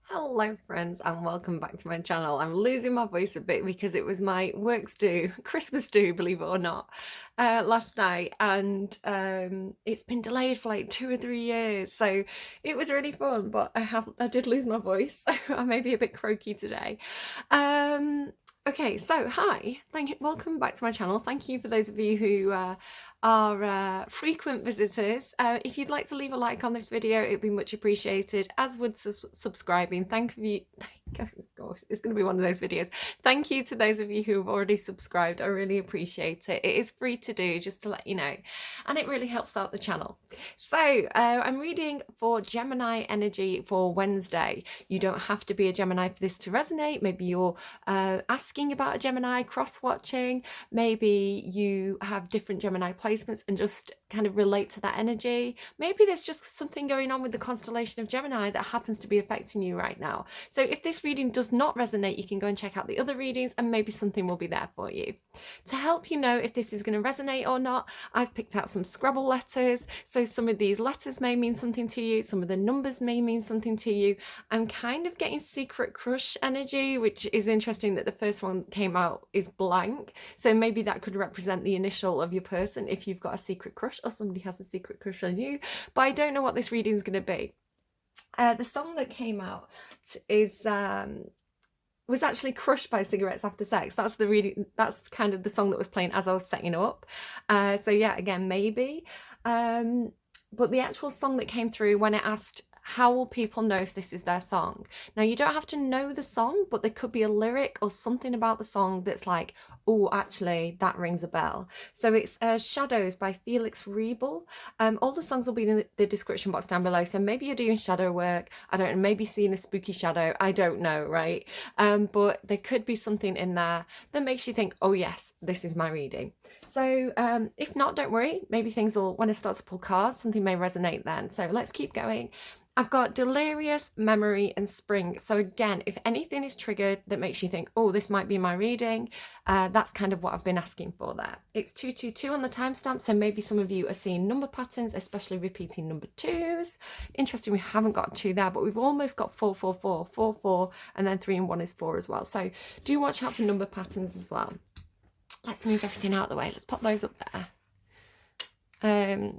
Hello friends and welcome back to my channel. I'm losing my voice a bit because it was my work's do, Christmas do, believe it or not, last night, and it's been delayed for like 2 or 3 years, so it was really fun, but I did lose my voice, so I may be a bit croaky today. Um, okay, so hi, welcome back to my channel. Thank you for those of you who are frequent visitors. If you'd like to leave a like on this video, it'd be much appreciated, as would subscribing. Thank you. Gosh, it's going to be one of those videos. Thank you to those of you who have already subscribed. I really appreciate it. It is free to do, just to let you know, and it really helps out the channel. So I'm reading for Gemini energy for Wednesday. You don't have to be a Gemini for this to resonate. Maybe you're asking about a Gemini, cross-watching. Maybe you have different Gemini placements and just kind of relate to that energy. Maybe there's just something going on with the constellation of Gemini that happens to be affecting you right now. So if this reading does not resonate, you can go and check out the other readings and maybe something will be there for you. To help you know if this is going to resonate or not, I've picked out some Scrabble letters. So some of these letters may mean something to you, some of the numbers may mean something to you. I'm kind of getting secret crush energy, which is interesting that the first one came out is blank. So maybe that could represent the initial of your person if you've got a secret crush or somebody has a secret crush on you. But I don't know what this reading is going to be. The song that came out is was actually Crushed by Cigarettes After Sex. That's the reading. That's kind of the song that was playing as I was setting up. So yeah, again, maybe. But the actual song that came through when it asked, how will people know if this is their song? Now, you don't have to know the song, but there could be a lyric or something about the song that's like, oh, actually, that rings a bell. So it's Shadows by Felix Riebl. All the songs will be in the description box down below. So maybe you're doing shadow work. I don't know, maybe seeing a spooky shadow. I don't know, right? But there could be something in there that makes you think, oh, yes, this is my reading. So if not, don't worry. Maybe things will, when I start to pull cards, something may resonate then. So let's keep going. I've got Delirious, Memory, and Spring. So again, if anything is triggered that makes you think, oh, this might be my reading, that's kind of what I've been asking for there. It's 222 on the timestamp, so maybe some of you are seeing number patterns, especially repeating number twos. Interesting, we haven't got 2 there, but we've almost got 444, 44, and then 3 and 1 is 4 as well. So do watch out for number patterns as well. Let's move everything out of the way. Let's pop those up there.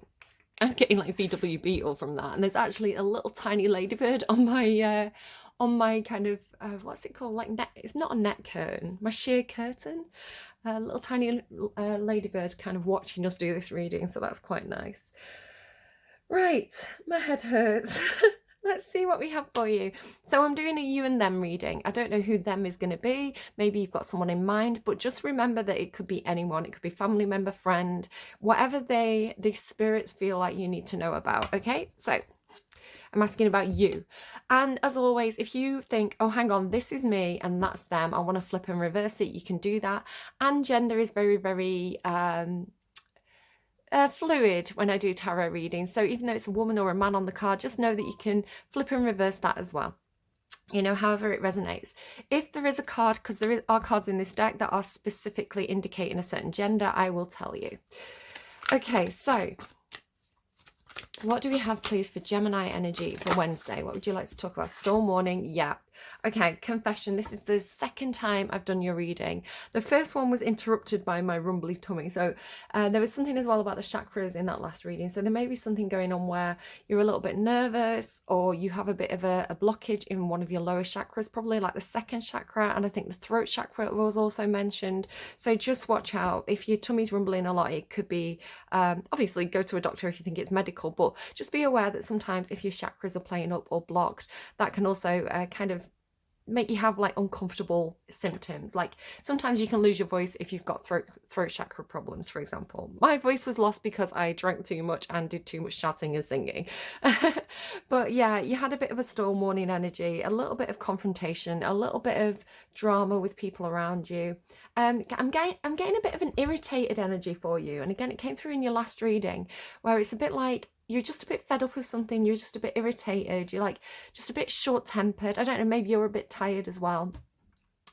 I'm getting like VW Beetle from that, and there's actually a little tiny ladybird on my kind of what's it called, like net, it's not a net curtain, my sheer curtain, a little tiny ladybird kind of watching us do this reading, so that's quite nice. Right, my head hurts. Let's see what we have for you. So I'm doing a you and them reading. I don't know who them is going to be. Maybe you've got someone in mind, but just remember that it could be anyone. It could be family member, friend, whatever the spirits feel like you need to know about. Okay, so I'm asking about you. And as always, if you think, oh, hang on, this is me and that's them, I want to flip and reverse it, you can do that. And gender is very, very fluid when I do tarot readings. So even though it's a woman or a man on the card, just know that you can flip and reverse that as well. You know, however it resonates. If there is a card, because there are cards in this deck that are specifically indicating a certain gender, I will tell you. Okay, so what do we have, please, for Gemini energy for Wednesday? What would you like to talk about? Storm warning? Yeah. Okay, confession. This is the second time I've done your reading. The first one was interrupted by my rumbly tummy. So there was something as well about the chakras in that last reading. So there may be something going on where you're a little bit nervous, or you have a bit of a blockage in one of your lower chakras, probably like the second chakra. And I think the throat chakra was also mentioned. So just watch out. If your tummy's rumbling a lot, it could be, obviously go to a doctor if you think it's medical, but just be aware that sometimes if your chakras are playing up or blocked, that can also kind of make you have like uncomfortable symptoms. Like sometimes you can lose your voice if you've got throat chakra problems, for example. My voice was lost because I drank too much and did too much shouting and singing. But yeah, you had a bit of a storm warning energy, a little bit of confrontation, a little bit of drama with people around you. I'm getting a bit of an irritated energy for you. And again, it came through in your last reading where it's a bit like you're just a bit fed up with something, you're just a bit irritated, you're like just a bit short-tempered. I don't know, maybe you're a bit tired as well.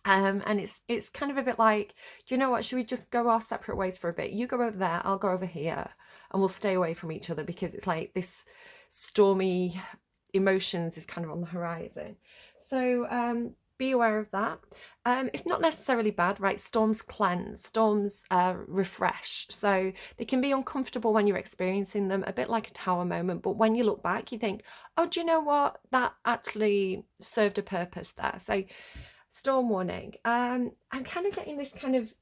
And it's kind of a bit like, do you know what, should we just go our separate ways for a bit? You go over there, I'll go over here, and we'll stay away from each other, because it's like this stormy emotions is kind of on the horizon. So be aware of that. It's not necessarily bad, right? Storms cleanse, storms refresh. So they can be uncomfortable when you're experiencing them, a bit like a tower moment. But when you look back, you think, oh, do you know what? That actually served a purpose there. So storm warning. I'm kind of getting this kind of,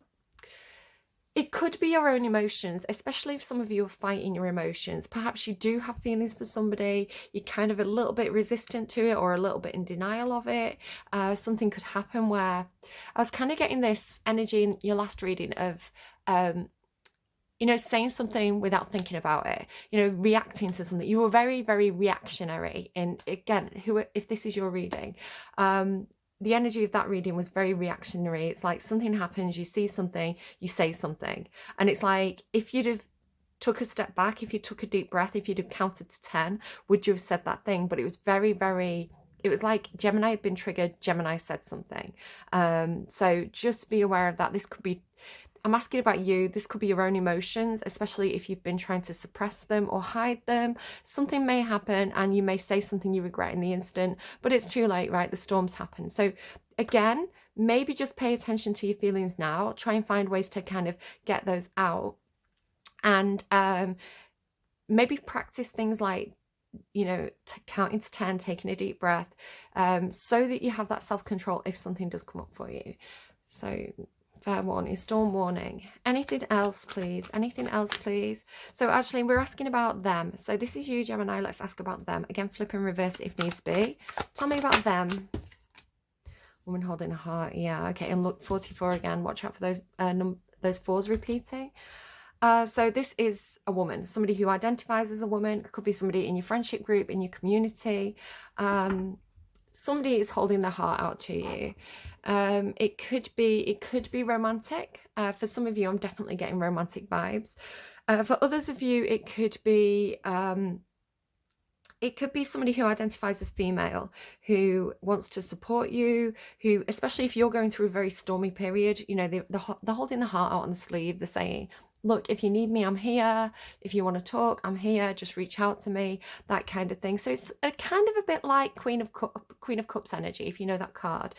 it could be your own emotions, especially if some of you are fighting your emotions. Perhaps you do have feelings for somebody, you're kind of a little bit resistant to it or a little bit in denial of it. Something could happen where, I was kind of getting this energy in your last reading of, you know, saying something without thinking about it, you know, reacting to something. You were very, very reactionary. And again, if this is your reading, the energy of that reading was very reactionary. It's like something happens, you see something, you say something. And it's like, if you'd have took a step back, if you took a deep breath, if you'd have counted to 10, would you have said that thing? But it was very, very, it was like Gemini had been triggered, Gemini said something. So just be aware of that. This could be, I'm asking about you. This could be your own emotions, especially if you've been trying to suppress them or hide them. Something may happen and you may say something you regret in the instant, but it's too late, right? The storms happen. So again, maybe just pay attention to your feelings now. Try and find ways to kind of get those out. And maybe practice things like, you know, counting to 10, taking a deep breath, so that you have that self-control if something does come up for you. So fair warning, storm warning. Anything else, please? Anything else, please? So actually, we're asking about them. So this is you, Gemini. Let's ask about them. Again, flip and reverse if needs be. Tell me about them. Woman holding a heart. Yeah, okay. And look, 44 again. Watch out for those fours repeating. So this is a woman, somebody who identifies as a woman. It could be somebody in your friendship group, in your community. Somebody is holding their heart out to you. It could be romantic. For some of you, I'm definitely getting romantic vibes. For others of you, it could be somebody who identifies as female, who wants to support you, who, especially if you're going through a very stormy period, you know, they're holding the heart out on the sleeve. They're saying, look, if you need me, I'm here. If you want to talk, I'm here. Just reach out to me, that kind of thing. So it's a kind of a bit like Queen of Cups energy, if you know that card.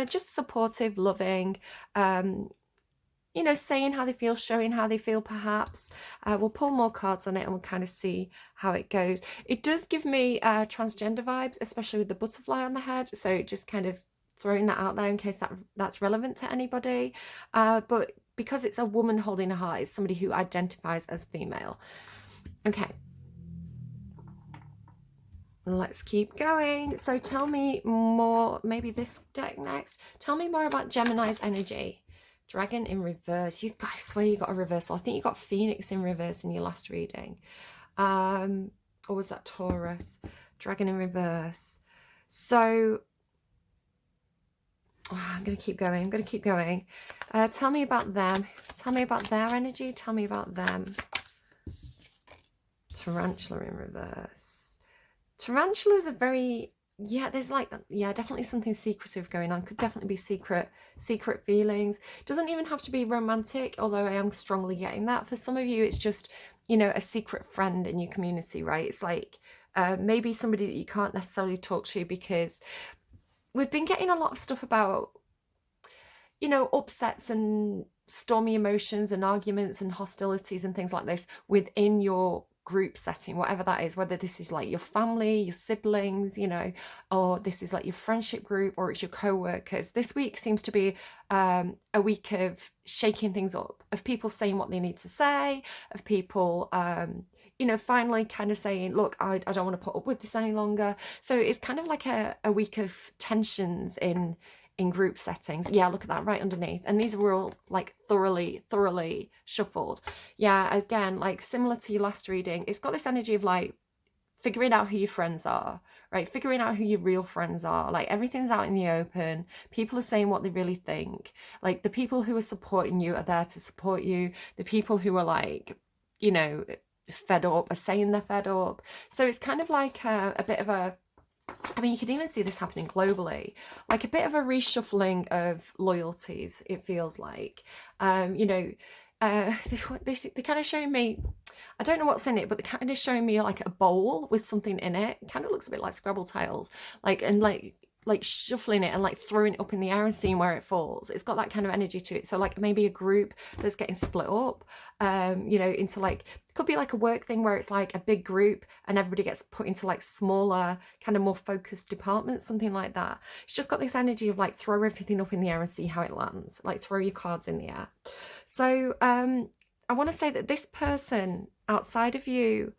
Just supportive, loving, you know, saying how they feel, showing how they feel, perhaps. We'll pull more cards on it and we'll kind of see how it goes. It does give me transgender vibes, especially with the butterfly on the head. So just kind of throwing that out there in case that's relevant to anybody. But because it's a woman holding a heart, it's somebody who identifies as female. Okay. Let's keep going. So tell me more, maybe this deck next. Tell me more about Gemini's energy. Dragon in reverse. You guys swear you got a reversal. I think you got Phoenix in reverse in your last reading. Or was that Taurus? Dragon in reverse. So I'm going to keep going. I'm going to keep going. Tell me about them. Tell me about their energy. Tell me about them. Tarantula in reverse. Tarantulas are very, yeah, there's like, yeah, definitely something secretive going on. Could definitely be secret feelings. Doesn't even have to be romantic, although I am strongly getting that. For some of you, it's just, you know, a secret friend in your community, right? It's like maybe somebody that you can't necessarily talk to because we've been getting a lot of stuff about, you know, upsets and stormy emotions and arguments and hostilities and things like this within your group setting, whatever that is, whether this is like your family, your siblings, you know, or this is like your friendship group or it's your co-workers. This week seems to be a week of shaking things up, of people saying what they need to say, of people you know, finally kind of saying, look, I don't want to put up with this any longer. So it's kind of like a week of tensions in group settings. Yeah, look at that right underneath. And these were all like thoroughly shuffled. Yeah, again, like similar to your last reading, it's got this energy of like figuring out who your friends are, right? Figuring out who your real friends are. Like everything's out in the open. People are saying what they really think. Like the people who are supporting you are there to support you. The people who are like, you know, fed up are saying they're fed up. So it's kind of like a bit of a, I mean, you could even see this happening globally, like a bit of a reshuffling of loyalties, it feels like. You know, They're kind of showing me, I don't know what's in it, but they're kind of showing me like a bowl with something in it. It kind of looks a bit like Scrabble tiles, like shuffling it and like throwing it up in the air and seeing where it falls. It's got that kind of energy to it. So like maybe a group that's getting split up, into like, could be like a work thing where it's like a big group and everybody gets put into like smaller, kind of more focused departments, something like that. It's just got this energy of like throw everything up in the air and see how it lands, like throw your cards in the air. So I want to say that this person outside of you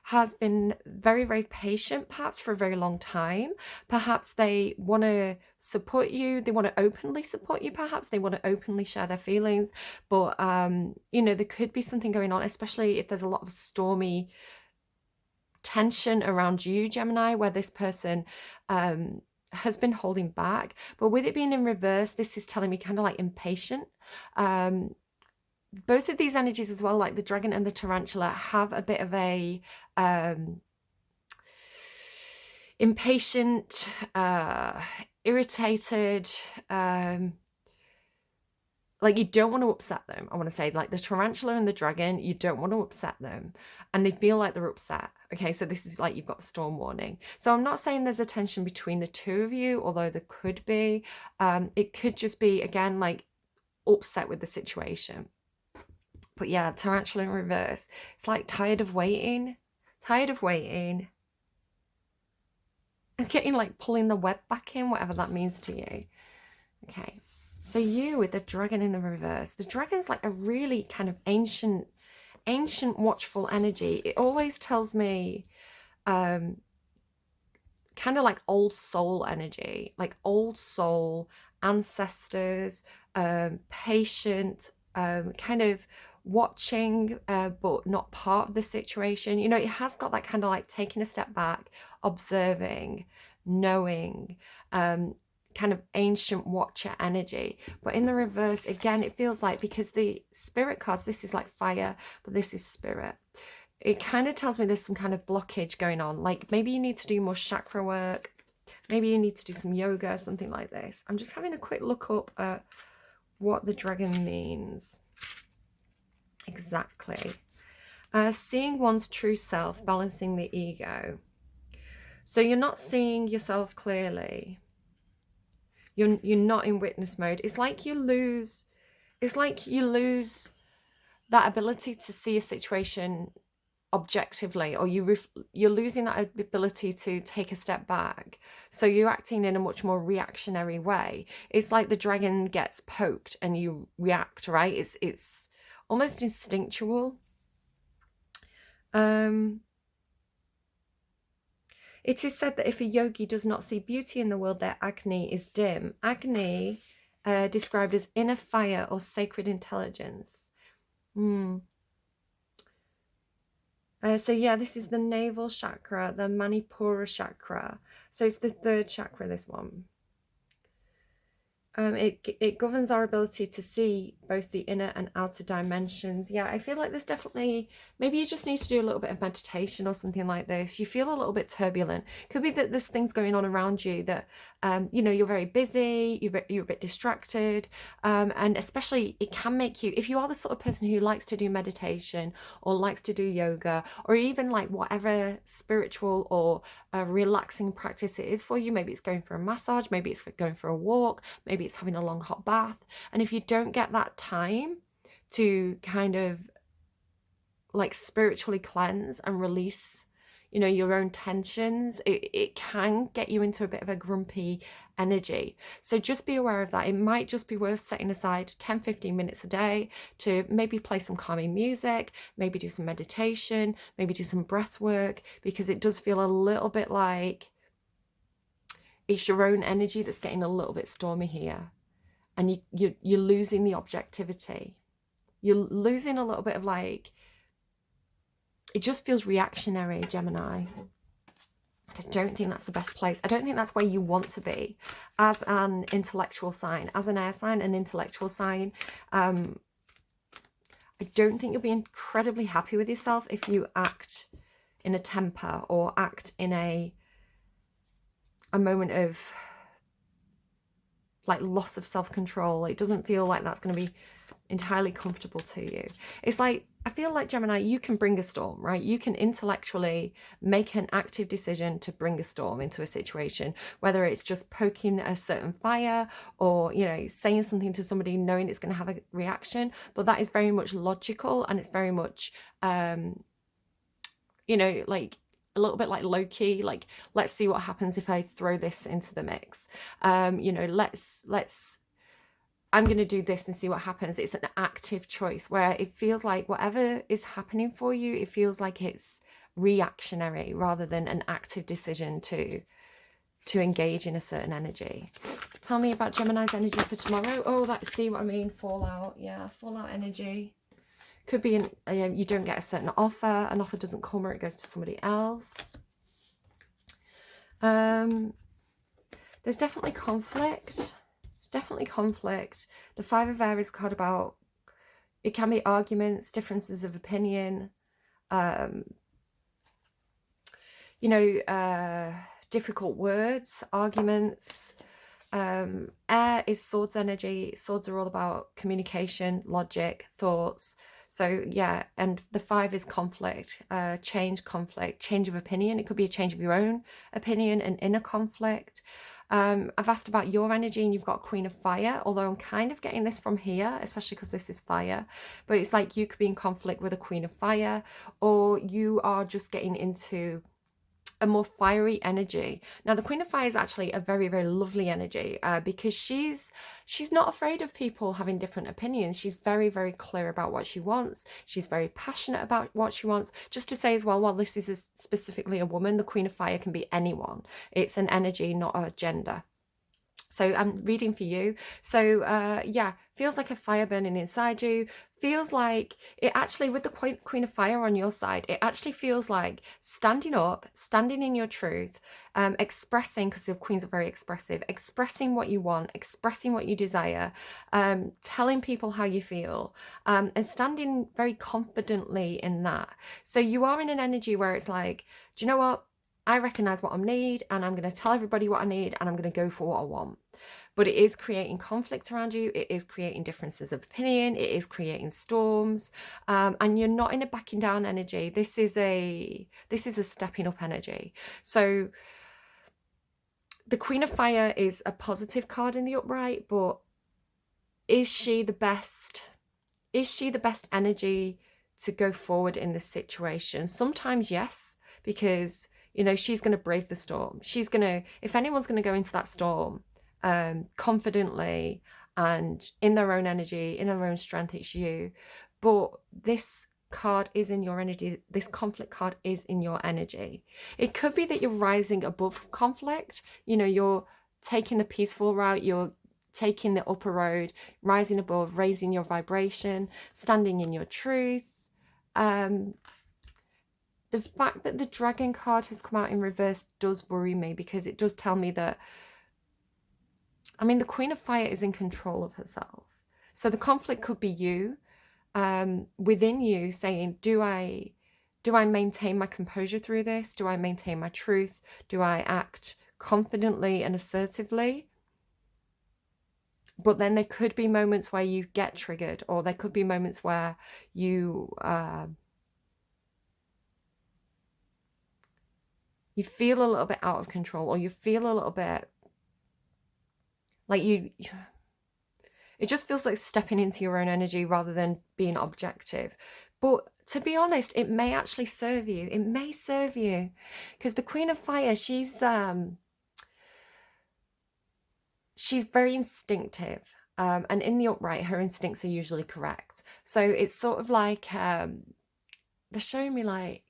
has been very, very patient, perhaps for a very long time. Perhaps they want to support you. They want to openly support you. Perhaps they want to openly share their feelings. But, there could be something going on, especially if there's a lot of stormy tension around you, Gemini, where this person has been holding back. But with it being in reverse, this is telling me kind of like impatient. Both of these energies as well, like the dragon and the tarantula, have a bit of a impatient, irritated, like you don't want to upset them. I want to say, like the tarantula and the dragon, you don't want to upset them and they feel like they're upset. Okay, so this is like you've got the storm warning. So I'm not saying there's a tension between the two of you, although there could be. It could just be, again, like upset with the situation. But yeah, tarantula in reverse. It's like tired of waiting. And getting like pulling the web back in, whatever that means to you. Okay, so you with the dragon in the reverse. The dragon's like a really kind of ancient watchful energy. It always tells me kind of like old soul energy, like old soul, ancestors, patient, kind of watching, but not part of the situation. It has got that kind of like taking a step back, observing, knowing, kind of ancient watcher energy. But in the reverse, again, it feels like, because the spirit cards, this is like fire, but this is spirit. It kind of tells me there's some kind of blockage going on. Like maybe you need to do more chakra work. Maybe you need to do some yoga, something like this. I'm just having a quick look up at what the dragon means. Exactly. Seeing one's true self, balancing the ego. So you're not seeing yourself clearly. You're not in witness mode. It's like you lose that ability to see a situation objectively, or you're losing that ability to take a step back. So you're acting in a much more reactionary way. It's like the dragon gets poked and you react, right? It's almost instinctual. It is said that if a yogi does not see beauty in the world, their Agni is dim. Agni, described as inner fire or sacred intelligence. So yeah, this is the Naval Chakra, the Manipura Chakra. So it's the third chakra, this one. It governs our ability to see both the inner and outer dimensions. Yeah, I feel like there's definitely, maybe you just need to do a little bit of meditation or something like this. You feel a little bit turbulent. Could be that there's things going on around you that, you're very busy, you're a bit distracted, and especially it can make you, if you are the sort of person who likes to do meditation or likes to do yoga, or even like whatever spiritual or relaxing practice it is for you, maybe it's going for a massage, maybe it's going for a walk, maybe it's having a long hot bath. And if you don't get that time to kind of like spiritually cleanse and release, your own tensions, it can get you into a bit of a grumpy energy. So just be aware of that. It might just be worth setting aside 10-15 minutes a day to maybe play some calming music, maybe do some meditation, maybe do some breath work, because it does feel a little bit like it's your own energy that's getting a little bit stormy here, and you're losing the objectivity. You're losing a little bit of like, it just feels reactionary, Gemini. I don't think that's the best place. I don't think that's where you want to be as an intellectual sign, as an air sign, an intellectual sign. I don't think you'll be incredibly happy with yourself if you act in a temper or act in a moment of like loss of self-control. It doesn't feel like that's going to be entirely comfortable to you. It's like, I feel like, Gemini, you can bring a storm, right? You can intellectually make an active decision to bring a storm into a situation, whether it's just poking a certain fire or, you know, saying something to somebody knowing it's going to have a reaction. But that is very much logical, and it's very much, you know, like a little bit like low-key, like, let's see what happens if I throw this into the mix. You know, I'm going to do this and see what happens. It's an active choice where it feels like whatever is happening for you, it feels like it's reactionary rather than an active decision to engage in a certain energy. Tell me about Gemini's energy for tomorrow. Oh, see what I mean? Fallout. Yeah, fallout energy. Could be you don't get a certain offer. An offer doesn't come, or it goes to somebody else. There's definitely conflict. Definitely conflict. The Five of Air is a card about, it can be arguments, differences of opinion, you know, difficult words, arguments. Air is swords energy. Swords are all about communication, logic, thoughts. So yeah, and the 5 is conflict, change of opinion. It could be a change of your own opinion, an inner conflict. I've asked about your energy, and you've got Queen of Fire, although I'm kind of getting this from here, especially because this is fire. But it's like you could be in conflict with a Queen of Fire, or you are just getting into a more fiery energy. Now, the Queen of Fire is actually a very, very lovely energy because she's not afraid of people having different opinions. She's very, very clear about what she wants. She's very passionate about what she wants. Just to say as well, while this is specifically a woman, the Queen of Fire can be anyone. It's an energy, not a gender. So I'm reading for you. So yeah, feels like a fire burning inside you. Feels like it actually, with the Queen of Fire on your side, it actually feels like standing up, standing in your truth, expressing, because the Queens are very expressive, expressing what you want, expressing what you desire, telling people how you feel, and standing very confidently in that. So you are in an energy where it's like, do you know what? I recognize what I need, and I'm going to tell everybody what I need, and I'm going to go for what I want. But it is creating conflict around you. It is creating differences of opinion. It is creating storms, and you're not in a backing down energy. This is a stepping up energy. So the Queen of Fire is a positive card in the upright, but is she the best? Is she the best energy to go forward in this situation? Sometimes yes, because you know, she's going to brave the storm. She's going to, if anyone's going to go into that storm confidently and in their own energy, in their own strength, it's you. But this card is in your energy. This conflict card is in your energy. It could be that you're rising above conflict. You know, you're taking the peaceful route. You're taking the upper road, rising above, raising your vibration, standing in your truth. The fact that the Dragon card has come out in reverse does worry me, because it does tell me that, I mean, the Queen of Fire is in control of herself. So the conflict could be you, within you, saying, do I maintain my composure through this? Do I maintain my truth? Do I act confidently and assertively? But then there could be moments where you get triggered, or there could be moments where you feel a little bit out of control, or you feel a little bit like it just feels like stepping into your own energy rather than being objective. But to be honest, it may actually serve you. It may serve you, because the Queen of Fire, she's very instinctive. And in the upright, her instincts are usually correct. So it's sort of like, they're showing me like,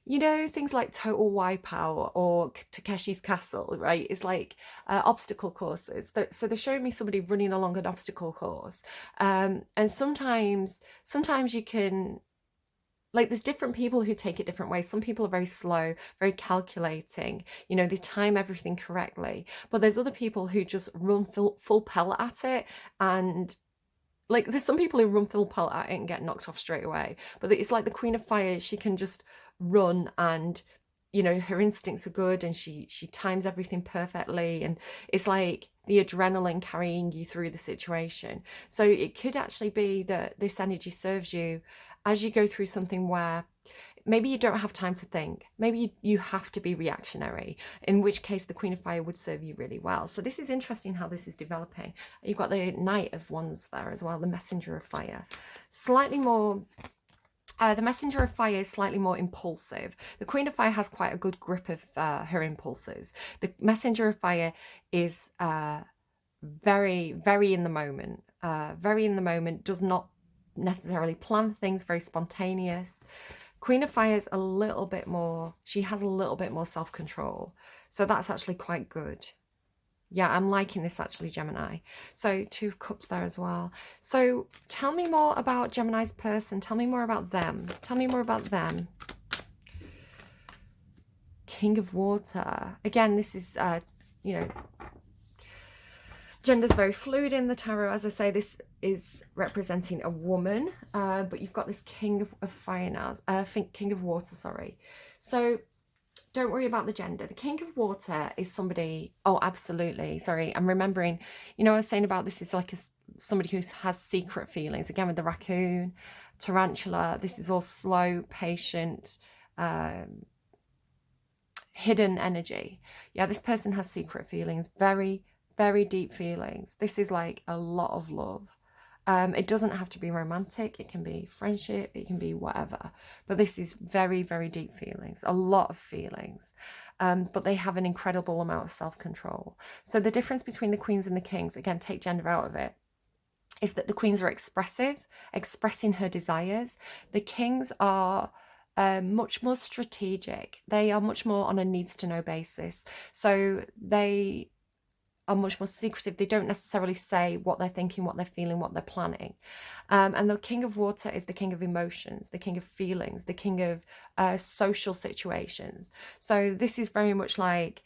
you know, things like Total Wipeout or Takeshi's Castle, right? It's like obstacle courses. So they're showing me somebody running along an obstacle course. And sometimes you can, like, there's different people who take it different ways. Some people are very slow, very calculating, you know, they time everything correctly. But there's other people who just run full pellet at it, and like, there's some people who run full pellet at it and get knocked off straight away. But it's like the Queen of Fire, she can just run and, you know, her instincts are good and she times everything perfectly, and it's like the adrenaline carrying you through the situation. So it could actually be that this energy serves you as you go through something where maybe you don't have time to think. Maybe you have to be reactionary, in which case the Queen of Fire would serve you really well. So this is interesting how this is developing. You've got the Knight of Wands there as well, the Messenger of Fire. Slightly more, the Messenger of Fire is slightly more impulsive. The Queen of Fire has quite a good grip of her impulses. The Messenger of Fire is very, very in the moment. Very in the moment, does not necessarily plan things, very spontaneous. Queen of Fire is a little bit more, she has a little bit more self-control. So that's actually quite good. Yeah, I'm liking this actually, Gemini. So 2 of Cups there as well. So tell me more about Gemini's person. Tell me more about them. Tell me more about them. King of Water. Again, this is, you know, gender's very fluid in the tarot. As I say, this is representing a woman, but you've got this King of Fire now, King of Water, sorry. So don't worry about the gender. The King of Water is somebody, oh, absolutely, sorry, I'm remembering, you know, I was saying about this is like somebody who has secret feelings. Again, with the raccoon, tarantula, this is all slow, patient, hidden energy. Yeah, this person has secret feelings, very, very deep feelings. This is like a lot of love. It doesn't have to be romantic. It can be friendship. It can be whatever. But this is very, very deep feelings, a lot of feelings. But they have an incredible amount of self-control. So the difference between the Queens and the Kings, again, take gender out of it, is that the Queens are expressive, expressing her desires. The Kings are much more strategic. They are much more on a needs-to-know basis. So they are much more secretive. They don't necessarily say what they're thinking, what they're feeling, what they're planning. And the King of Water is the king of emotions, the king of feelings, the king of social situations. So this is very much like,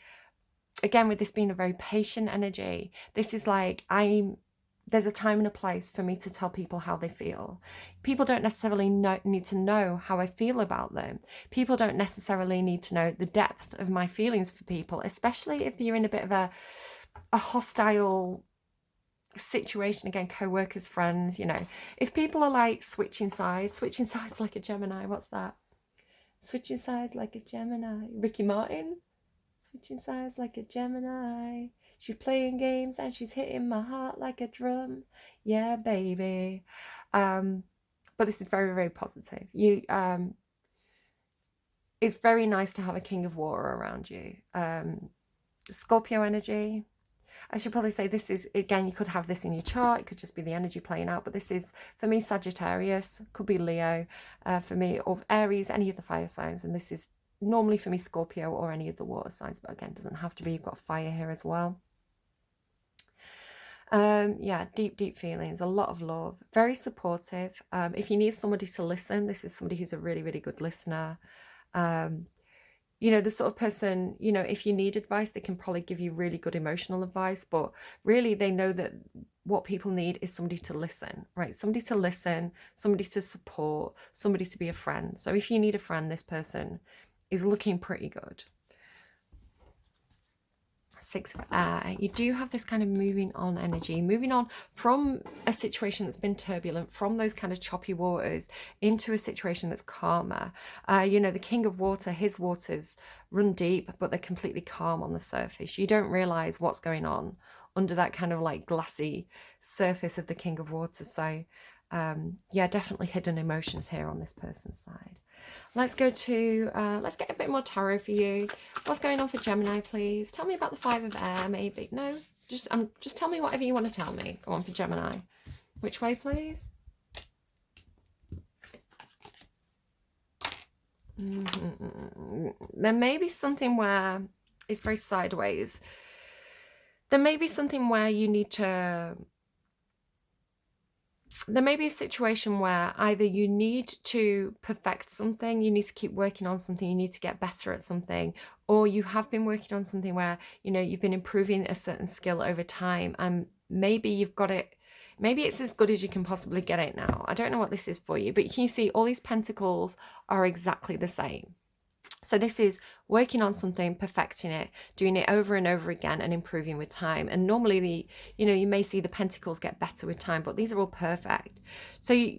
again, with this being a very patient energy, this is like, there's a time and a place for me to tell people how they feel. People don't necessarily need to know how I feel about them. People don't necessarily need to know the depth of my feelings for people, especially if you're in a bit of a hostile situation, again, co-workers, friends, you know. If people are like switching sides like a Gemini, what's that? Switching sides like a Gemini. Ricky Martin? Switching sides like a Gemini. She's playing games and she's hitting my heart like a drum. Yeah, baby. But this is very, very positive. It's very nice to have a King of Water around you. Scorpio energy. I should probably say this is, again, you could have this in your chart. It could just be the energy playing out. But this is, for me, Sagittarius. Could be Leo. For me, or Aries, any of the fire signs. And this is normally for me Scorpio or any of the water signs. But again, doesn't have to be. You've got fire here as well. Yeah, deep, deep feelings. A lot of love. Very supportive. If you need somebody to listen, this is somebody who's a really, really good listener. You know, the sort of person, you know, if you need advice, they can probably give you really good emotional advice, but really they know that what people need is somebody to listen, right? Somebody to listen, somebody to support, somebody to be a friend. So if you need a friend, this person is looking pretty good. 6 of Air. You do have this kind of moving on energy, moving on from a situation that's been turbulent, from those kind of choppy waters into a situation that's calmer. You know, the King of Water, his waters run deep, but they're completely calm on the surface. You don't realize what's going on under that kind of like glassy surface of the King of Water. So yeah, definitely hidden emotions here on this person's side. Let's go to, let's get a bit more tarot for you. What's going on for Gemini, please? Tell me about the 5 of Air, maybe. No, just tell me whatever you want to tell me. Go on for Gemini. Which way, please? There may be something where it's very sideways. There may be something where you need to... There may be a situation where either you need to perfect something, you need to keep working on something, you need to get better at something, or you have been working on something where, you know, you've been improving a certain skill over time and maybe you've got it, maybe it's as good as you can possibly get it now. I don't know what this is for you, but you can see all these pentacles are exactly the same. So this is working on something, perfecting it, doing it over and over again and improving with time. And normally you may see the pentacles get better with time, but these are all perfect. So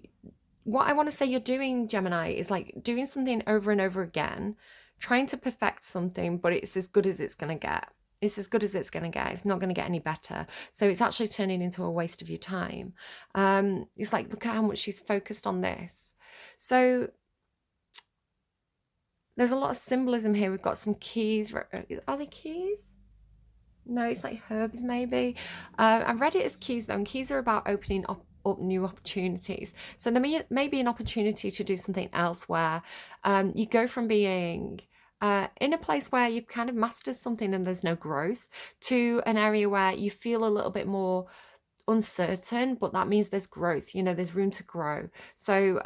what I want to say you're doing, Gemini, is like doing something over and over again, trying to perfect something, but it's as good as it's going to get. It's as good as it's going to get. It's not going to get any better. So it's actually turning into a waste of your time. It's like, look at how much she's focused on this. So there's a lot of symbolism here. We've got some keys. Are they keys? No, it's like herbs maybe. I've read it as keys though, and keys are about opening up new opportunities. So there may be an opportunity to do something else where you go from being in a place where you've kind of mastered something and there's no growth, to an area where you feel a little bit more uncertain, but that means there's growth, there's room to grow. So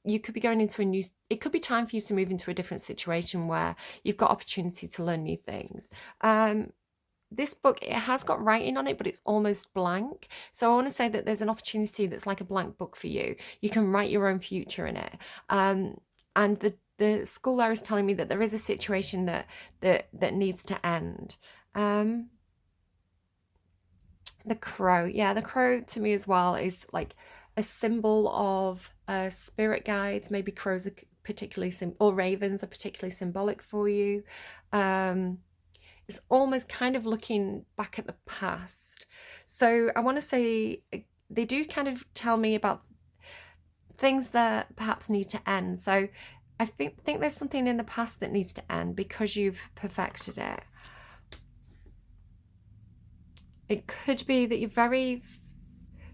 you could be going into it could be time for you to move into a different situation where you've got opportunity to learn new things. This book, it has got writing on it, but it's almost blank. So I want to say that there's an opportunity that's like a blank book for you. You can write your own future in it. And the school there is telling me that there is a situation that needs to end. The crow, yeah, the crow to me as well is like a symbol of spirit guides. Maybe crows are particularly or ravens are particularly symbolic for you. It's almost kind of looking back at the past. So I want to say they do kind of tell me about things that perhaps need to end. So I think there's something in the past that needs to end because you've perfected it. It could be that you're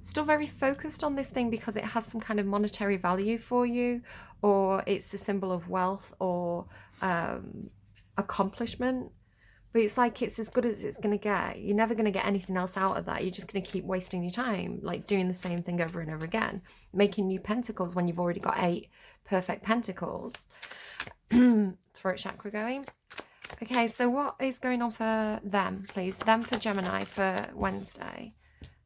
still very focused on this thing because it has some kind of monetary value for you, or it's a symbol of wealth or accomplishment. But it's like it's as good as it's going to get. You're never going to get anything else out of that. You're just going to keep wasting your time, like doing the same thing over and over again, making new pentacles when you've already got 8 perfect pentacles. Throat chakra going. Okay, so what is going on for them, please? Them for Gemini for Wednesday.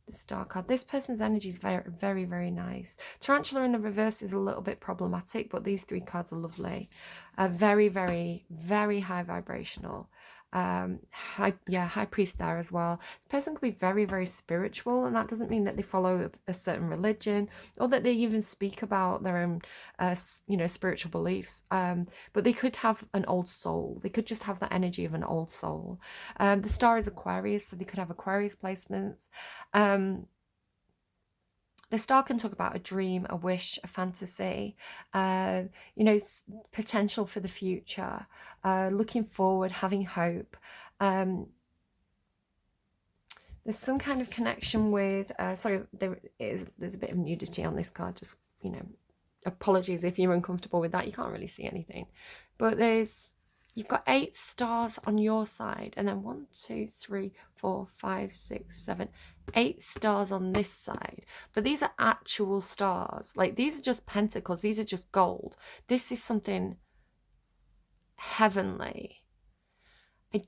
The Star card. This person's energy is very, very, very nice. Tarantula in the reverse is a little bit problematic, but these 3 cards are lovely. Very, very, very high vibrational. High priest there as well. The person could be very, very spiritual, and that doesn't mean that they follow a certain religion or that they even speak about their own spiritual beliefs, but they could have an old soul. They could just have that energy of an old soul. The star is Aquarius, so they could have Aquarius placements. The star can talk about a dream, a wish, a fantasy, potential for the future, looking forward, having hope. There's some kind of connection with, there's a bit of nudity on this card, just, apologies if you're uncomfortable with that. You can't really see anything. But you've got 8 stars on your side, and then 1, 2, 3, 4, 5, 6, 7, 8 stars on this side. But these are actual stars. Like, these are just pentacles. These are just gold. This is something heavenly. I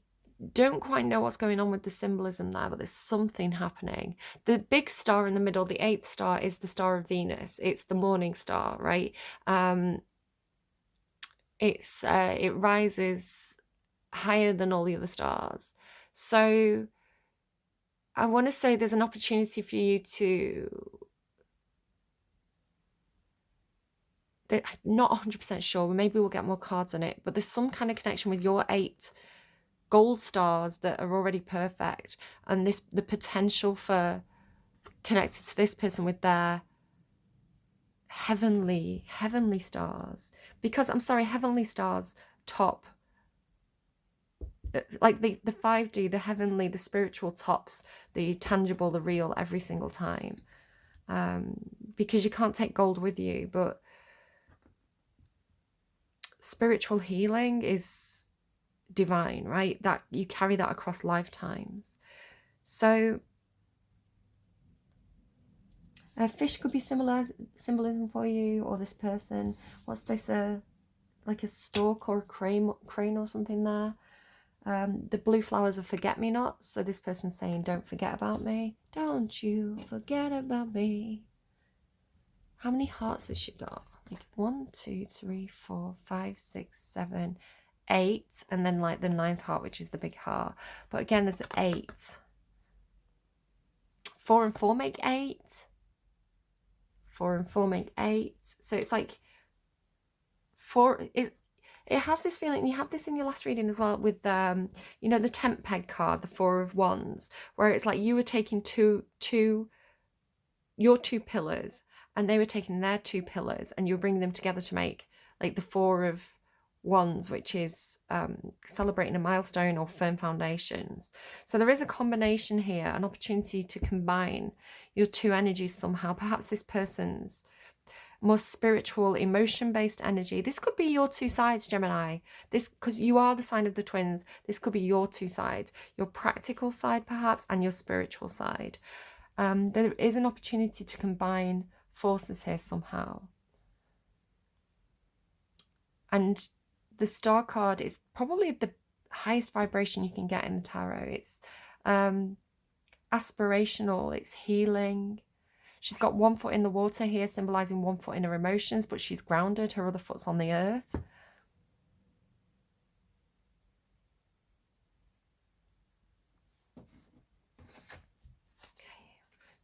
don't quite know what's going on with the symbolism there, but there's something happening. The big star in the middle, the 8th star, is the star of Venus. It's the morning star, right? It rises higher than all the other stars. So I want to say there's an opportunity for you not 100% sure, maybe we'll get more cards on it, but there's some kind of connection with your 8 gold stars that are already perfect, and the potential for connected to this person with their heavenly stars. Because heavenly stars top, like the 5D, the heavenly, the spiritual tops the tangible, the real every single time, because you can't take gold with you, but spiritual healing is divine, right? That you carry that across lifetimes. So a fish could be symbolism for you, or this person. What's this, like a stork or a crane or something there? The blue flowers are forget-me-nots, so this person's saying, don't forget about me. Don't you forget about me. How many hearts has she got? Like 1, 2, 3, 4, 5, 6, 7, 8 and then like the 9th heart, which is the big heart. But again, there's 8. 4 and 4 make 8. 4 and 4 make 8. So it's like 4. It has this feeling, you had this in your last reading as well with, you know, the tent peg card, the 4 of Wands, where it's like you were taking your 2 pillars and they were taking their 2 pillars and you were bringing them together to make like the 4 of Wands, which is celebrating a milestone or firm foundations. So there is a combination here, an opportunity to combine your 2 energies somehow. Perhaps this person's more spiritual, emotion-based energy. This could be your 2 sides, Gemini. This, because you are the sign of the twins, this could be your 2 sides. Your practical side, perhaps, and your spiritual side. There is an opportunity to combine forces here somehow. And the star card is probably the highest vibration you can get in the tarot. It's aspirational, it's healing. She's got 1 foot in the water here, symbolizing 1 foot in her emotions, but she's grounded. Her other foot's on the earth.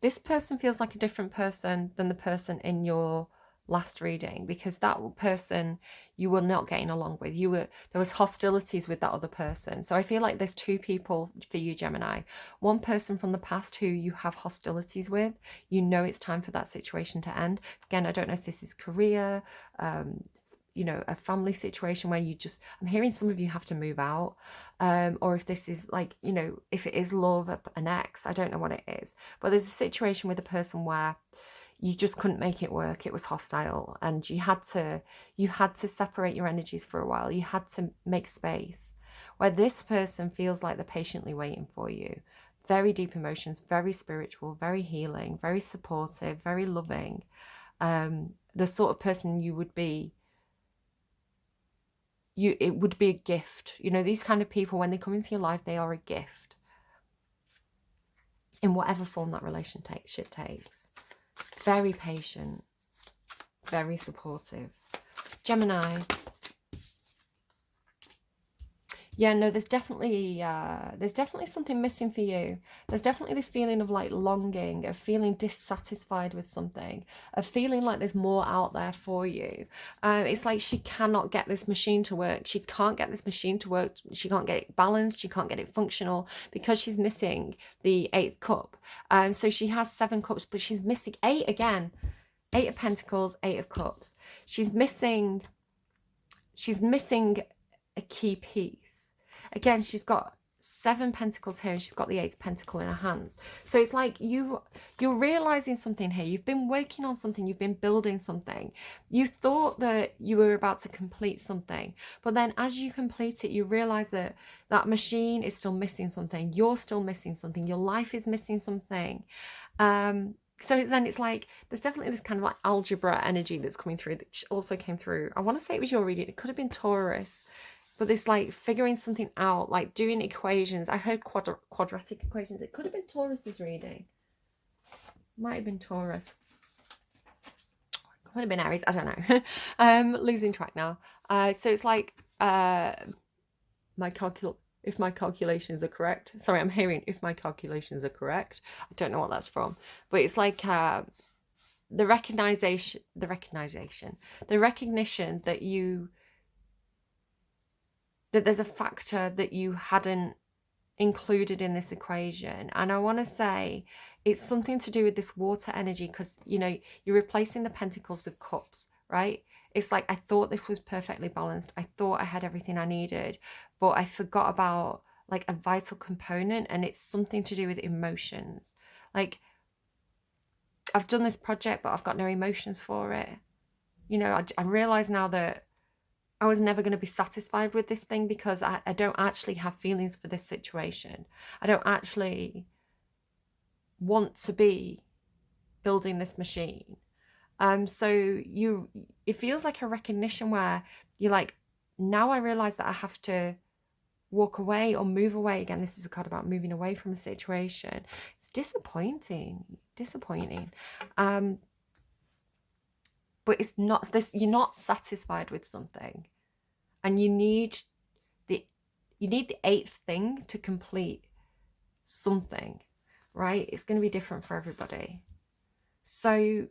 This person feels like a different person than the person in your last reading, because that person you were not getting along with. There was hostilities with that other person. So I feel like there's 2 people for you, Gemini. 1 person from the past who you have hostilities with. You know it's time for that situation to end. Again, I don't know if this is career, you know, a family situation where you just, I'm hearing some of you have to move out, or if this is like, you know, if it is love, an ex, I don't know what it is, but there's a situation with a person where you just couldn't make it work. It was hostile and you had to separate your energies for a while. You had to make space, where this person feels like they're patiently waiting for you. Very deep emotions, very spiritual, very healing, very supportive, very loving. The sort of person you would be, it would be a gift. You know, these kind of people, when they come into your life, they are a gift in whatever form that relationship takes. Very patient, very supportive. Gemini. Yeah, no, there's definitely something missing for you. There's definitely this feeling of like longing, of feeling dissatisfied with something, of feeling like there's more out there for you. It's like she cannot get this machine to work. She can't get this machine to work. She can't get it balanced. She can't get it functional because she's missing the 8th cup. So she has 7 cups, but she's missing 8 again. 8 of Pentacles, 8 of Cups. She's missing a key piece. Again, she's got 7 pentacles here and she's got the 8th pentacle in her hands. So it's like you're realizing something here. You've been working on something. You've been building something. You thought that you were about to complete something. But then as you complete it, you realize that that machine is still missing something. You're still missing something. Your life is missing something. So then it's like there's definitely this kind of like algebra energy that's coming through that also came through. I want to say it was your reading. It could have been Taurus. But this like figuring something out, like doing equations. I heard quadratic equations. It could have been Taurus's reading. Might have been Taurus. Could have been Aries. I don't know. Losing track now. So it's like if my calculations are correct. Sorry, I'm hearing if my calculations are correct. I don't know what that's from. But it's like the recognition that there's a factor that you hadn't included in this equation. And I want to say it's something to do with this water energy, because, you know, you're replacing the pentacles with cups, right? It's like, I thought this was perfectly balanced. I thought I had everything I needed, but I forgot about like a vital component, and it's something to do with emotions. Like, I've done this project, but I've got no emotions for it. You know, I realize now that I was never going to be satisfied with this thing because I don't actually have feelings for this situation. I don't actually want to be building this machine. So it feels like a recognition where you're like, now I realize that I have to walk away or move away. Again, this is a card about moving away from a situation. It's disappointing. But it's not this, you're not satisfied with something, and you need you need the 8th thing to complete something, right? It's going to be different for everybody. So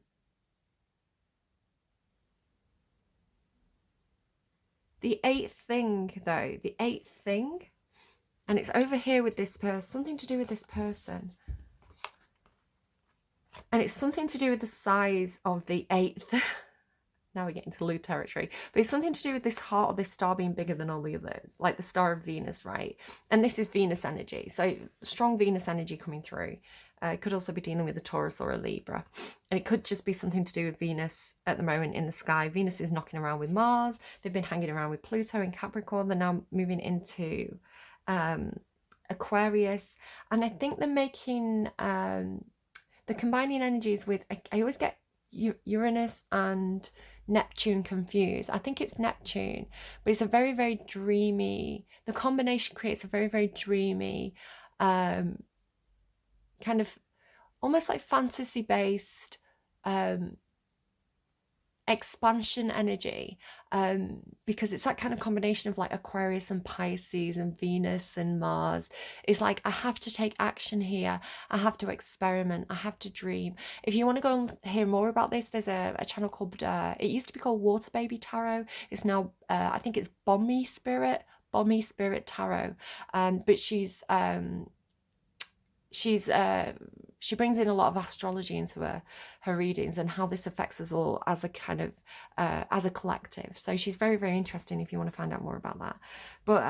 the 8th thing, though, the 8th thing, and it's over here with this person, something to do with this person. And it's something to do with the size of the 8th. Now we're getting to lewd territory. But it's something to do with this heart or this star being bigger than all the others. Like the star of Venus, right? And this is Venus energy. So strong Venus energy coming through. It could also be dealing with a Taurus or a Libra. And it could just be something to do with Venus at the moment in the sky. Venus is knocking around with Mars. They've been hanging around with Pluto and Capricorn. They're now moving into Aquarius. And I think they're making... the combining energies with, I always get Uranus and Neptune confused. I think it's Neptune, but it's a very, very dreamy, the combination creates a very, very dreamy, kind of almost like fantasy based, expansion energy, because it's that kind of combination of like Aquarius and Pisces and Venus and Mars. It's like, I have to take action here, I have to experiment, I have to dream. If you want to go and hear more about this, there's a channel called it used to be called Water Baby Tarot. It's now I think it's Bommy Spirit Tarot, but she brings in a lot of astrology into her readings and how this affects us all as a kind of as a collective. So she's very, very interesting if you want to find out more about that. But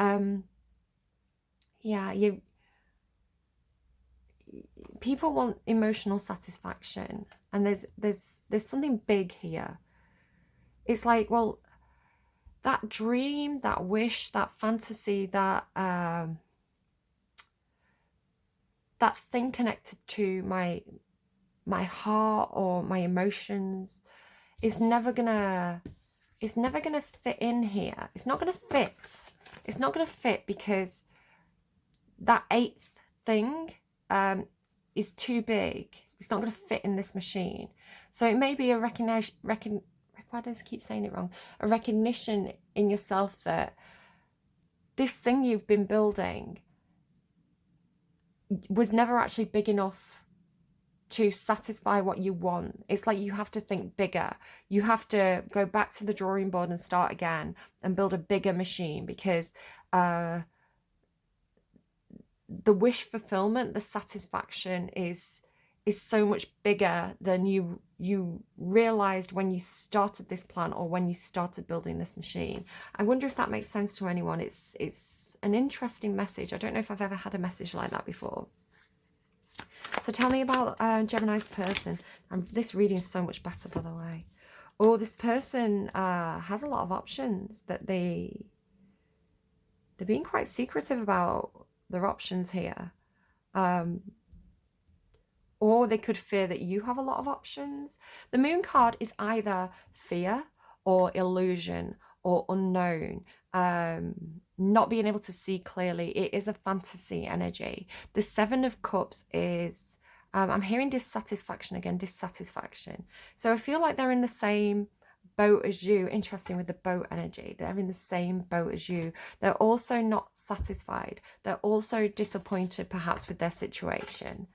yeah, people want emotional satisfaction, and there's something big here. It's like, well, that dream, that wish, that fantasy, that that thing connected to my heart or my emotions is never gonna fit in here. It's not gonna fit because that 8th thing is too big. It's not gonna fit in this machine. So it may be a recognition, why do I keep saying it wrong? A recognition in yourself that this thing you've been building was never actually big enough to satisfy what you want. It's like you have to think bigger. You have to go back to the drawing board and start again and build a bigger machine, because the wish fulfillment, the satisfaction is so much bigger than you realized when you started this plan or when you started building this machine. I wonder if that makes sense to anyone. It's an interesting message. I don't know if I've ever had a message like that before. So tell me about Gemini's person. This reading is so much better, by the way. Oh, this person has a lot of options that they're being quite secretive about their options here. Or they could fear that you have a lot of options. The Moon card is either fear or illusion or unknown, not being able to see clearly. It is a fantasy energy. The 7 of Cups is, I'm hearing dissatisfaction again, dissatisfaction. So I feel like they're in the same boat as you. Interesting with the boat energy. They're in the same boat as you. They're also not satisfied. They're also disappointed perhaps with their situation.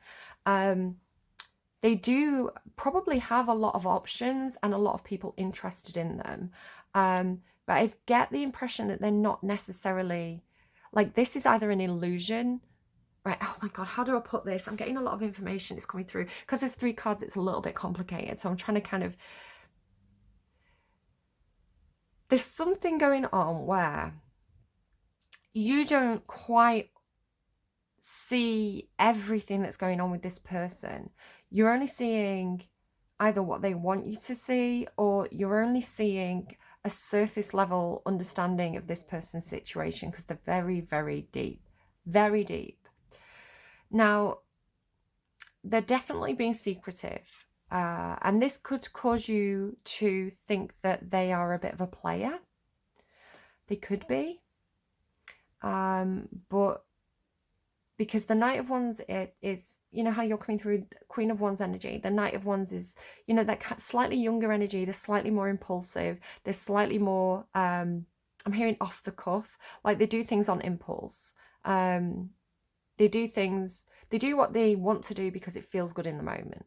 They do probably have a lot of options and a lot of people interested in them. But I get the impression that they're not necessarily, like, this is either an illusion, right? Oh my God, how do I put this? I'm getting a lot of information. It's coming through. Because there's 3 cards, it's a little bit complicated. So I'm trying to kind of, there's something going on where you don't quite see everything that's going on with this person. You're only seeing either what they want you to see, or you're only seeing a surface level understanding of this person's situation, because they're very, very deep, very deep. Now, they're definitely being secretive, and this could cause you to think that they are a bit of a player. They could be, but because the Knight of Wands, it is, you know how you're coming through Queen of Wands energy. The Knight of Wands is, you know, that slightly younger energy. They're slightly more impulsive. They're slightly more, I'm I'm hearing off the cuff, like they do things on impulse. They do what they want to do because it feels good in the moment.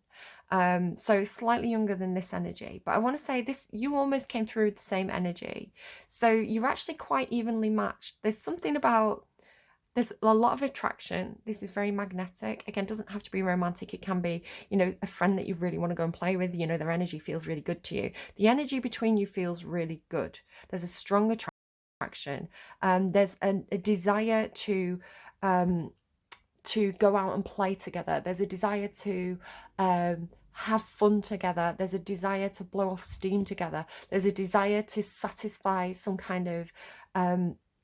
So slightly younger than this energy, but I want to say this, you almost came through with the same energy. So you're actually quite evenly matched. There's a lot of attraction. This is very magnetic. Again, doesn't have to be romantic. It can be, a friend that you really want to go and play with. Their energy feels really good to you. The energy between you feels really good. There's a strong attraction. There's a desire to go out and play together. There's a desire to have fun together. There's a desire to blow off steam together. There's a desire to satisfy some kind of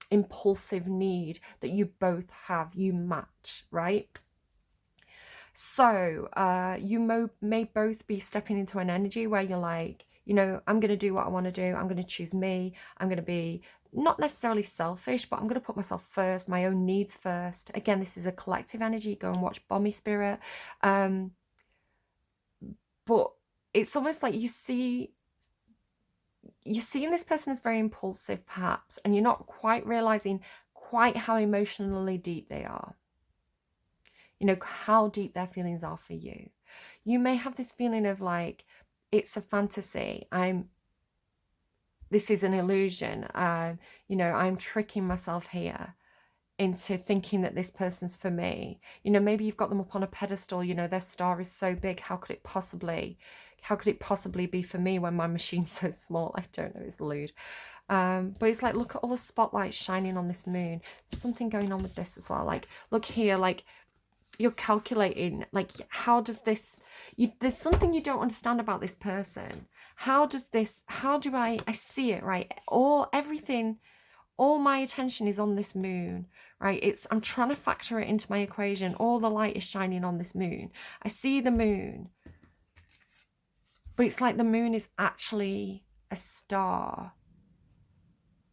impulsive need that you both have. You match, right? So you may both be stepping into an energy where you're like, I'm going to do what I want to do. I'm going to choose me. I'm going to be not necessarily selfish, but I'm going to put myself first, my own needs first. Again, this is a collective energy. Go and watch Bommy Spirit. But it's almost like you're seeing this person as very impulsive, perhaps, and you're not quite realizing quite how emotionally deep they are. How deep their feelings are for you. You may have this feeling of like, it's a fantasy. This is an illusion. I'm tricking myself here into thinking that this person's for me. Maybe you've got them up on a pedestal. Their star is so big. How could it possibly be for me when my machine's so small? I don't know. It's lewd. But it's like, look at all the spotlights shining on this moon. There's something going on with this as well. Like, look here, like, you're calculating, like, how does this, there's something you don't understand about this person. How do I see it, right? All my attention is on this moon, right? I'm trying to factor it into my equation. All the light is shining on this moon. I see the moon, but it's like the moon is actually a star.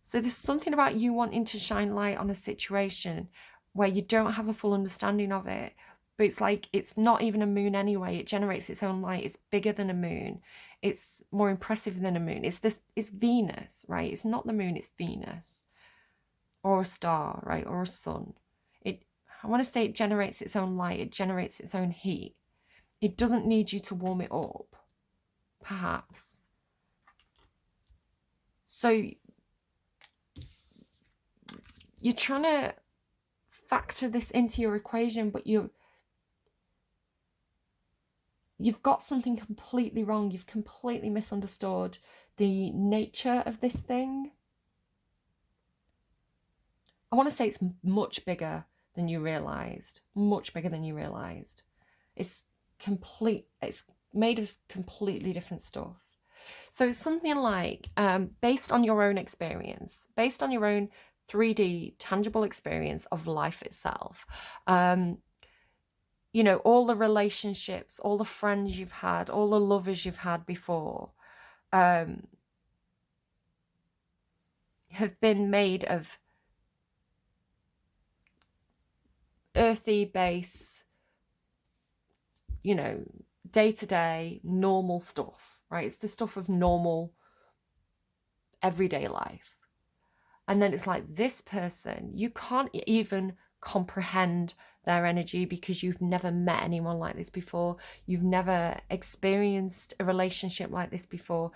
So there's something about you wanting to shine light on a situation where you don't have a full understanding of it, but it's like, it's not even a moon anyway. It generates its own light. It's bigger than a moon. It's more impressive than a moon. It's Venus, right? It's not the moon, it's Venus. Or a star, right? Or a sun. I want to say it generates its own light. It generates its own heat. It doesn't need you to warm it up, perhaps. So you're trying to factor this into your equation, but you've got something completely wrong. You've completely misunderstood the nature of this thing. I want to say it's much bigger than you realized. Much bigger than you realized. It's made of completely different stuff. So it's something like, based on your own experience, based on your own 3D tangible experience of life itself, all the relationships, all the friends you've had, all the lovers you've had before, have been made of earthy base, day-to-day normal stuff, right? It's the stuff of normal everyday life. And then it's like, this person, you can't even comprehend their energy because you've never met anyone like this before. You've never experienced a relationship like this before.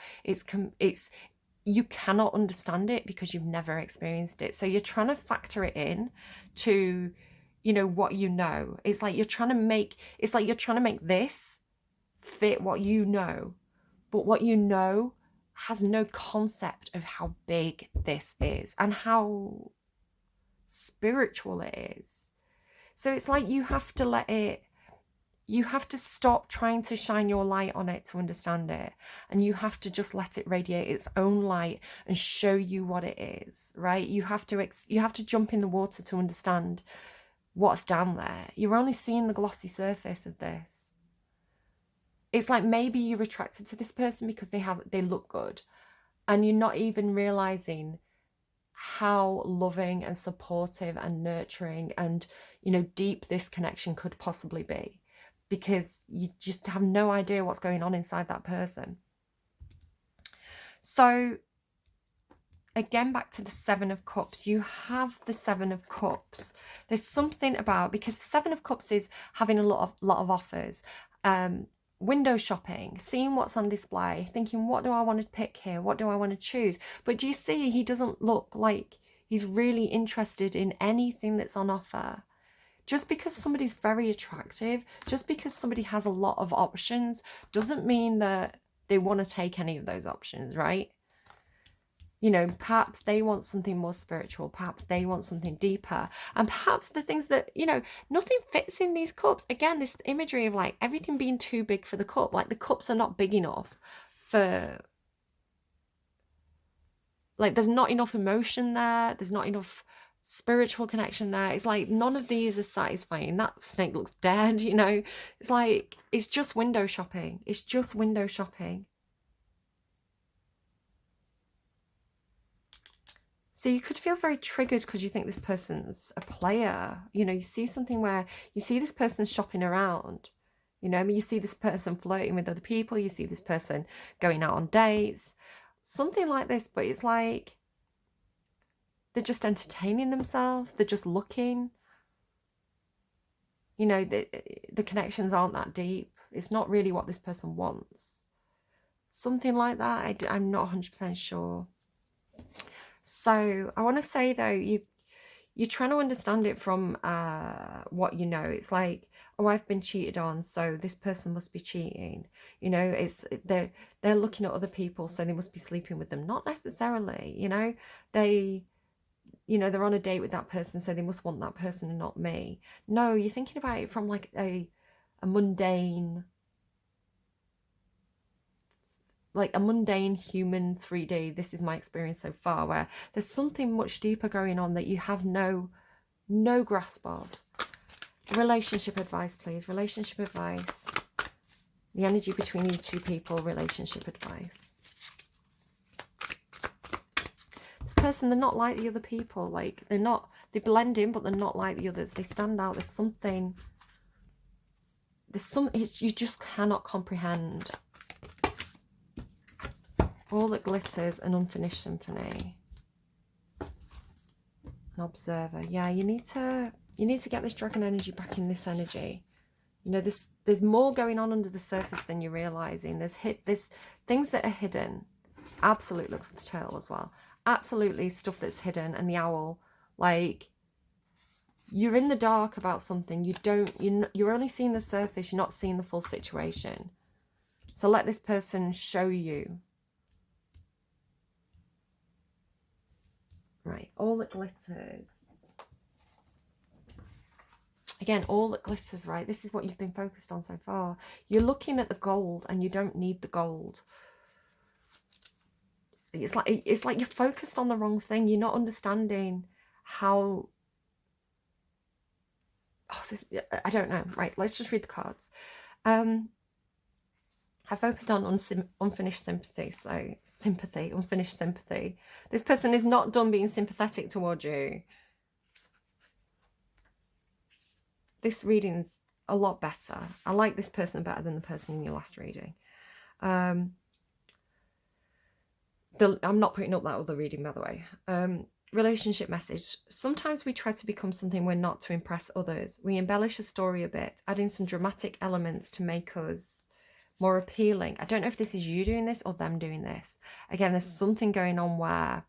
You cannot understand it because you've never experienced it. So you're trying to factor it in to, what you know. It's like you're trying to make this fit what you know, but what you know has no concept of how big this is and how spiritual it is. So it's like you have to stop trying to shine your light on it to understand it, and you have to just let it radiate its own light and show you what it is, right? You have to jump in the water to understand what's down there. You're only seeing the glossy surface of this. It's like maybe you're attracted to this person because they look good, and you're not even realizing how loving and supportive and nurturing and, deep this connection could possibly be, because you just have no idea what's going on inside that person. So again, back to the Seven of Cups. You have the Seven of Cups. There's something about, because the Seven of Cups is having a lot of offers, window shopping, seeing what's on display, thinking, what do I want to pick here? What do I want to choose? But do you see, he doesn't look like he's really interested in anything that's on offer. Just because somebody's very attractive, just because somebody has a lot of options, doesn't mean that they want to take any of those options, right? You know, perhaps they want something more spiritual, perhaps they want something deeper, and perhaps the things that, you know, nothing fits in these cups. Again, this imagery of like everything being too big for the cup, like the cups are not big enough for, like, there's not enough emotion there, there's not enough spiritual connection there. It's like none of these are satisfying. That snake looks dead, you know. It's like, it's just window shopping. It's just window shopping. So you could feel very triggered because you think this person's a player. You know, you see something where you see this person shopping around. You know, I mean, you see this person flirting with other people. You see this person going out on dates. Something like this, but it's like they're just entertaining themselves. They're just looking. You know, the connections aren't that deep. It's not really what this person wants. Something like that. I'm not 100% sure. So I want to say, though, you're trying to understand it from what you know. It's like, oh, I've been cheated on, so this person must be cheating. You know, it's they're looking at other people, so they must be sleeping with them. Not necessarily, you know. They're on a date with that person, so they must want that person and not me. No, you're thinking about it from like a mundane, like a mundane human 3D. This is my experience so far, where there's something much deeper going on that you have no grasp of. Relationship advice, please. Relationship advice. The energy between these two people. Relationship advice. This person, they're not like the other people. Like, they blend in, but they're not like the others. They stand out. There's something you just cannot comprehend. All that glitters, an unfinished symphony. An observer. Yeah, you need to get this dragon energy back in this energy. You know, there's more going on under the surface than you're realizing. There's things that are hidden. Absolute looks at the tail as well. Absolutely stuff that's hidden. And the owl, like, you're in the dark about something. You're only seeing the surface. You're not seeing the full situation. So let this person show you. Right, all that glitters. Again, all that glitters, right? This is what you've been focused on so far. You're looking at the gold and you don't need the gold. It's like you're focused on the wrong thing. You're not understanding how... I don't know. Right, let's just read the cards. I've opened on unfinished sympathy. So sympathy, unfinished sympathy. This person is not done being sympathetic towards you. This reading's a lot better. I like this person better than the person in your last reading. I'm not putting up that other reading, by the way. Relationship message. Sometimes we try to become something we're not to impress others. We embellish a story a bit, adding some dramatic elements to make us more appealing. I don't know if this is you doing this or them doing this. Again, there's something going on where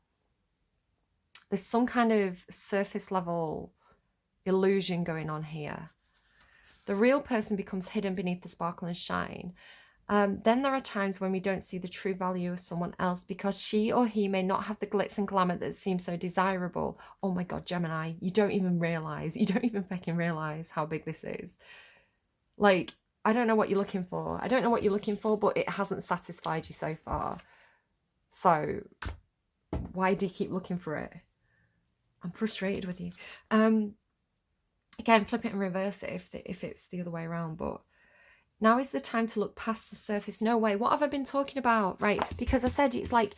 there's some kind of surface level illusion going on here. The real person becomes hidden beneath the sparkle and shine. Then there are times when we don't see the true value of someone else because she or he may not have the glitz and glamour that seems so desirable. Oh my God, Gemini, you don't even fucking realize how big this is. Like, I don't know what you're looking for. But it hasn't satisfied you so far. So why do you keep looking for it? I'm frustrated with you. Again, flip it and reverse it if it's the other way around. But now is the time to look past the surface. No way. What have I been talking about? Right? Because I said it's like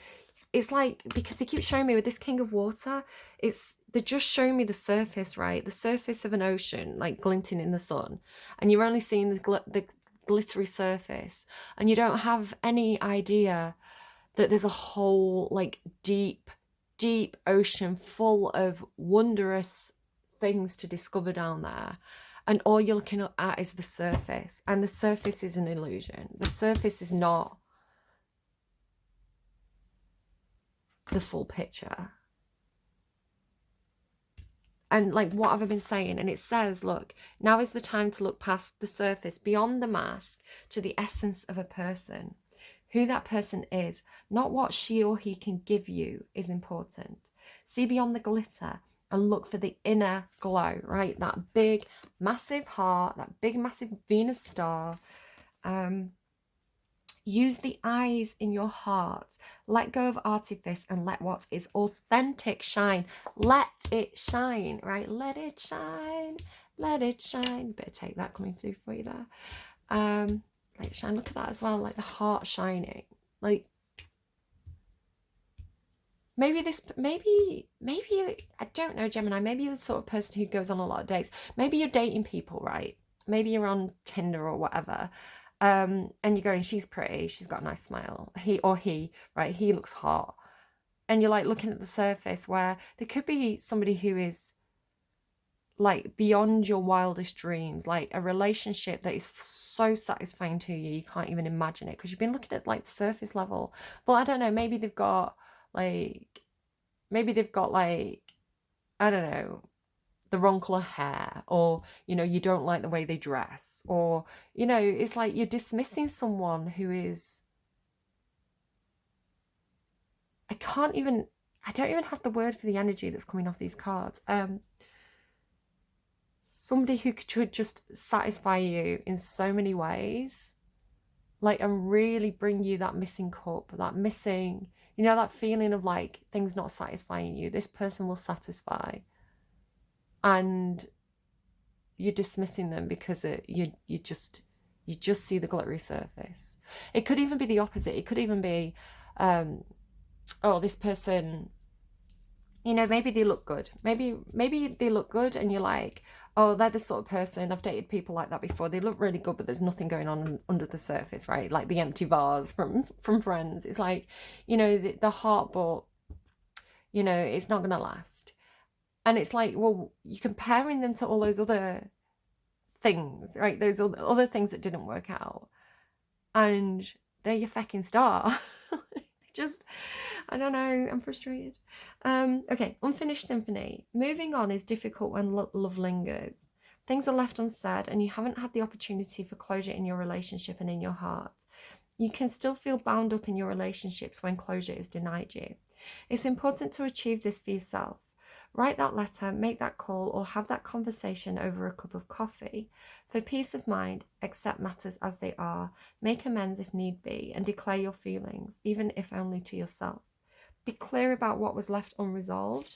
because they keep showing me with this King of Water, they're just showing me the surface, right? The surface of an ocean, like glinting in the sun, and you're only seeing the glittery surface, and you don't have any idea that there's a whole like deep deep ocean full of wondrous things to discover down there. And all you're looking at is the surface. And the surface is an illusion. The surface is not the full picture. And like, what have I been saying? And it says, look, now is the time to look past the surface, beyond the mask, to the essence of a person. Who that person is, not what she or he can give you, is important. See beyond the glitter and look for the inner glow, right? That big, massive heart, that big, massive Venus star. Use the eyes in your heart. Let go of artifice and let what is authentic shine. Let it shine, right? Let it shine. Let it shine. Better take that coming through for you there. Let it shine. Look at that as well, like the heart shining. Like, maybe, I don't know, Gemini, maybe you're the sort of person who goes on a lot of dates. Maybe you're dating people, right? Maybe you're on Tinder or whatever. And you're going, she's pretty, she's got a nice smile. He, right? He looks hot. And you're like looking at the surface where there could be somebody who is like beyond your wildest dreams, like a relationship that is so satisfying to you, you can't even imagine it because you've been looking at like surface level. But I don't know, maybe they've got like, I don't know, the wrong colour hair, or, you know, you don't like the way they dress, or, you know, it's like you're dismissing someone who is, I don't even have the word for the energy that's coming off these cards. Somebody who could just satisfy you in so many ways, like, and really bring you that missing cup, that missing, you know, that feeling of like things not satisfying you. This person will satisfy. And you're dismissing them because you just see the glittery surface. It could even be the opposite. It could even be, oh, this person, you know, maybe they look good. Maybe they look good and you're like, oh, they're the sort of person, I've dated people like that before. They look really good, but there's nothing going on under the surface, right? Like the empty vase from Friends. It's like, you know, the heart, but, you know, it's not going to last. And it's like, well, you're comparing them to all those other things, right? Those other things that didn't work out. And they're your fucking star. Just, I don't know, I'm frustrated. Okay, unfinished symphony. Moving on is difficult when love lingers. Things are left unsaid and you haven't had the opportunity for closure in your relationship and in your heart. You can still feel bound up in your relationships when closure is denied you. It's important to achieve this for yourself. Write that letter, make that call, or have that conversation over a cup of coffee. For peace of mind, accept matters as they are, make amends if need be, and declare your feelings, even if only to yourself. Be clear about what was left unresolved,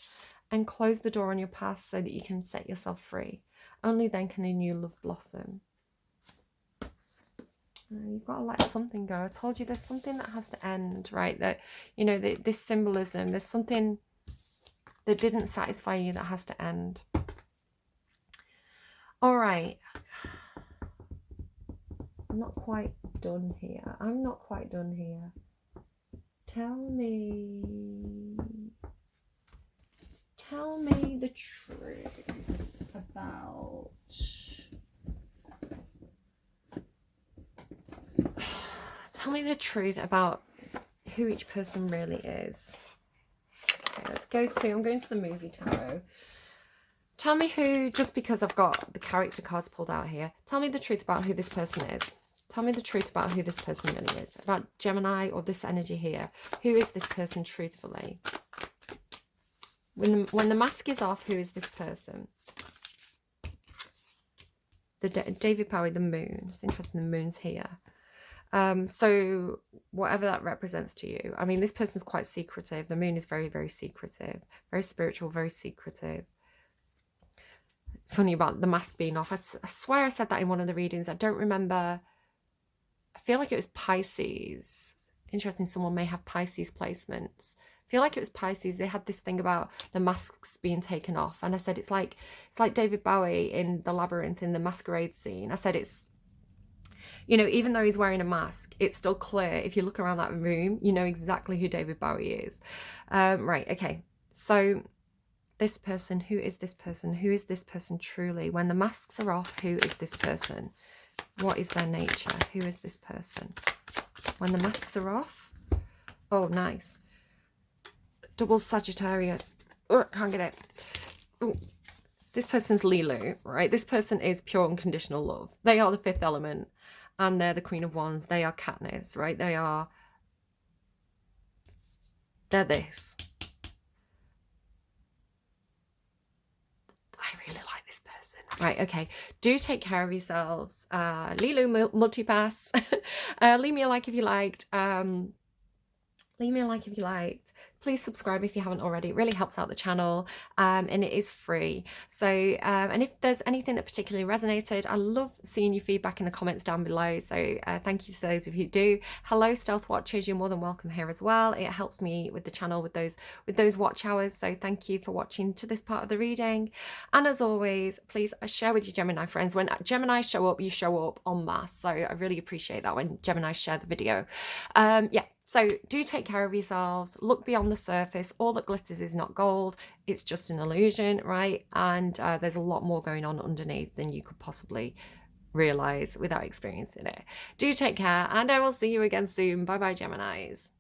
and close the door on your past so that you can set yourself free. Only then can a new love blossom. You've got to let something go. I told you there's something that has to end, right? That, you know, this symbolism, there's something that didn't satisfy you that has to end. All right. I'm not quite done here. Tell me the truth about... Tell me the truth about who each person really is. Okay, I'm going to the movie tarot. Tell me who, just because I've got the character cards pulled out here, tell me the truth about who this person is. Tell me the truth about who this person really is. About Gemini or this energy here. Who is this person truthfully? When the mask is off, who is this person? David Bowie, the moon. It's interesting, the moon's here. So whatever that represents to you. I mean, this person's quite secretive. The moon is very, very secretive. Very spiritual, very secretive. Funny about the mask being off. I swear I said that in one of the readings. I don't remember. I feel like it was Pisces. Interesting, someone may have Pisces placements. I feel like it was Pisces. They had this thing about the masks being taken off. And I said, it's like David Bowie in The Labyrinth in the masquerade scene. I said it's, you know, even though he's wearing a mask, it's still clear. If you look around that room, you know exactly who David Bowie is. Right, okay. So this person, who is this person? Who is this person truly? When the masks are off, who is this person? What is their nature? Who is this person? When the masks are off. Oh, nice. Double Sagittarius. Oh, can't get it. Ooh. This person's Lilu, right? This person is pure unconditional love. They are the fifth element, and they're the Queen of Wands. They are Katniss, right? They're this. I really like this person. Right, okay. Do take care of yourselves. Lilu Multipass. Leave me a like if you liked. Leave me a like if you liked. Please subscribe if you haven't already. It really helps out the channel, and it is free. So, and if there's anything that particularly resonated, I love seeing your feedback in the comments down below. So thank you to those of you who do. Hello, Stealth Watchers. You're more than welcome here as well. It helps me with the channel with those watch hours. So thank you for watching to this part of the reading. And as always, please share with your Gemini friends. When Gemini show up, you show up en masse. So I really appreciate that when Gemini share the video. Yeah. So do take care of yourselves. Look beyond the surface. All that glitters is not gold. It's just an illusion, right? And there's a lot more going on underneath than you could possibly realize without experiencing it. Do take care, and I will see you again soon. Bye bye, Geminis.